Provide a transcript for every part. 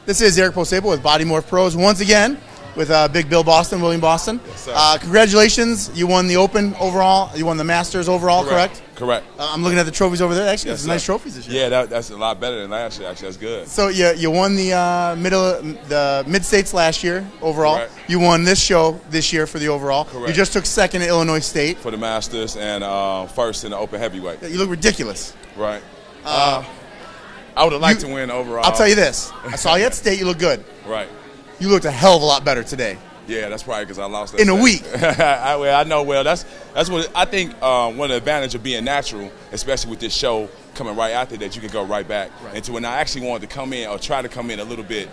This is Eric Posable with Body Morph Pros once again with Big Bill Boston, William Boston. Yes, sir. Congratulations. You won the Open overall. You won the Masters overall, correct? Correct. I'm looking at the trophies over there. Actually, Yes, some nice trophies this year. Yeah, that's a lot better than last year. Actually, that's good. So you won the mid-states last year overall. Correct. You won this show this year for the overall. Correct. You just took second at Illinois State. For the Masters and first in the Open Heavyweight. You look ridiculous. Right. I would have liked to win overall. I'll tell you this. I saw you at State. You look good. Right. You looked a hell of a lot better today. Yeah, that's probably because I lost that in a week. I know. Well, that's what I think. One of the advantages of being natural, especially with this show coming right after that, you can go right back into when I actually wanted to come in or try to come in a little bit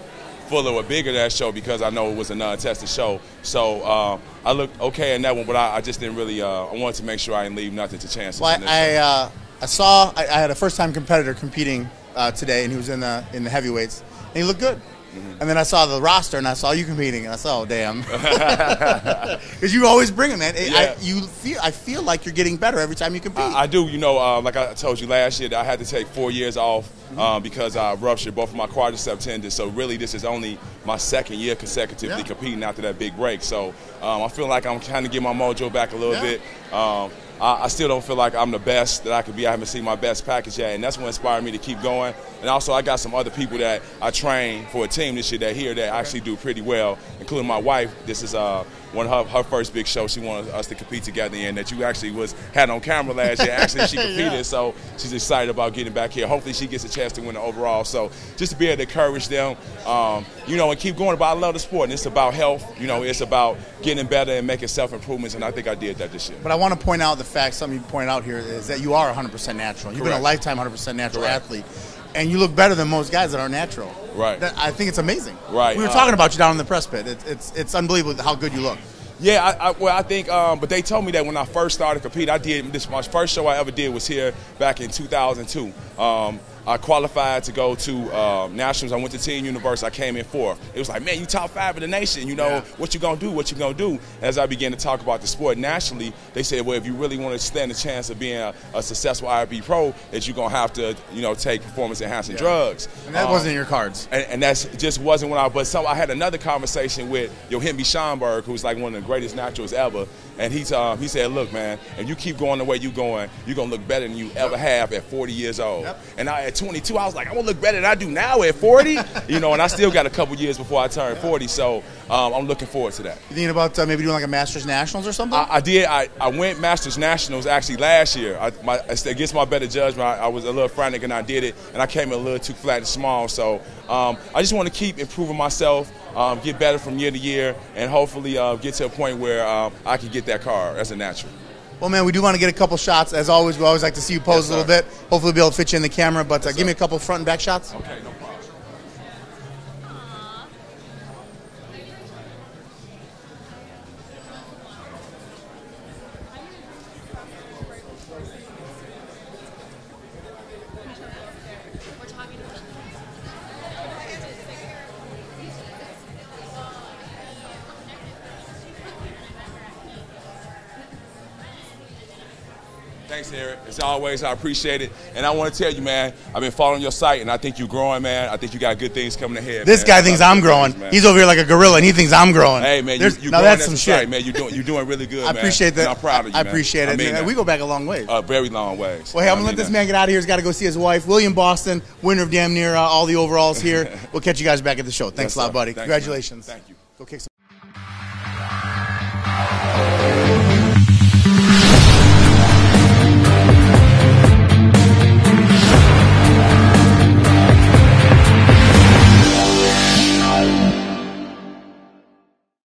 fuller or bigger that show because I know it was a non-tested show. So I looked okay in that one, but I just didn't really. I wanted to make sure I didn't leave nothing to chance. Well, I had a first-time competitor competing today, and he was in the heavyweights, and he looked good. And then I saw the roster, and I saw you competing, and I said, "Oh, damn!" Because you always bring them, man. Yeah. I feel like you're getting better every time you compete. I do. You know, like I told you last year, I had to take 4 years off because I ruptured both of my quadricep tendons. So really, this is only my second year consecutively competing after that big break. So I feel like I'm kind of getting my mojo back a little bit. I still don't feel like I'm the best that I could be. I haven't seen my best package yet, and that's what inspired me to keep going. And also, I got some other people that I trained for a team this year that actually do pretty well, including my wife. This is one of her first big show she wanted us to compete together in that you actually had on camera last year. Actually, she competed, so she's excited about getting back here. Hopefully, she gets a chance to win the overall. So just to be able to encourage them, and keep going. But I love the sport, and it's about health. It's about getting better and making self-improvements, and I think I did that this year. But I want to point out the fact, something you pointed out here, is that you are 100% natural. You've been a lifetime 100% natural athlete. And you look better than most guys that are natural. Right. I think it's amazing. Right. We were talking about you down in the press pit. It's unbelievable how good you look. Yeah, I think, but they told me that when I first started competing, my first show I ever did was here back in 2002. I qualified to go to nationals. I went to Teen University. I came in fourth. It was like, man, you top 5 in the nation. What you gonna do? What you gonna do? As I began to talk about the sport nationally, they said, well, if you really want to stand a chance of being a successful IFB pro, that you're gonna have to, take performance-enhancing drugs. And that wasn't in your cards. And that just wasn't when I had another conversation with Yohimbi Schomburg, who's like one of the greatest naturals ever. And he said, look, man, if you keep going the way you're going, you're going to look better than you ever have at 40 years old. And at 22, I was like, I want to look better than I do now at 40. And I still got a couple years before I turn 40. So I'm looking forward to that. You thinking about maybe doing like a Masters Nationals or something? I did. I went Masters Nationals actually last year. Against my better judgment, I was a little frantic and I did it. And I came in a little too flat and small. So I just want to keep improving myself. Get better from year to year, and hopefully get to a point where I can get that card as a natural. Well, man, we do want to get a couple shots. As always, we always like to see you pose a little bit. Hopefully we'll be able to fit you in the camera, but give me a couple front and back shots. Okay, no problem. Thanks, Eric. As always, I appreciate it. And I want to tell you, man, I've been following your site, and I think you're growing, man. I think you got good things coming ahead. This guy thinks I'm growing. He's over here like a gorilla, and he thinks I'm growing. Hey, man, you're growing that's as some a shit. site, man. You're doing really good, I appreciate that. And I'm proud of you, I man. appreciate it. Man, we go back a long way. Very long ways. Well, hey, I'm going to let this man get out of here. He's got to go see his wife. William Boston, winner of damn near all the overalls here. We'll catch you guys back at the show. Thanks a lot, buddy. Congratulations. Thank you. Go kick some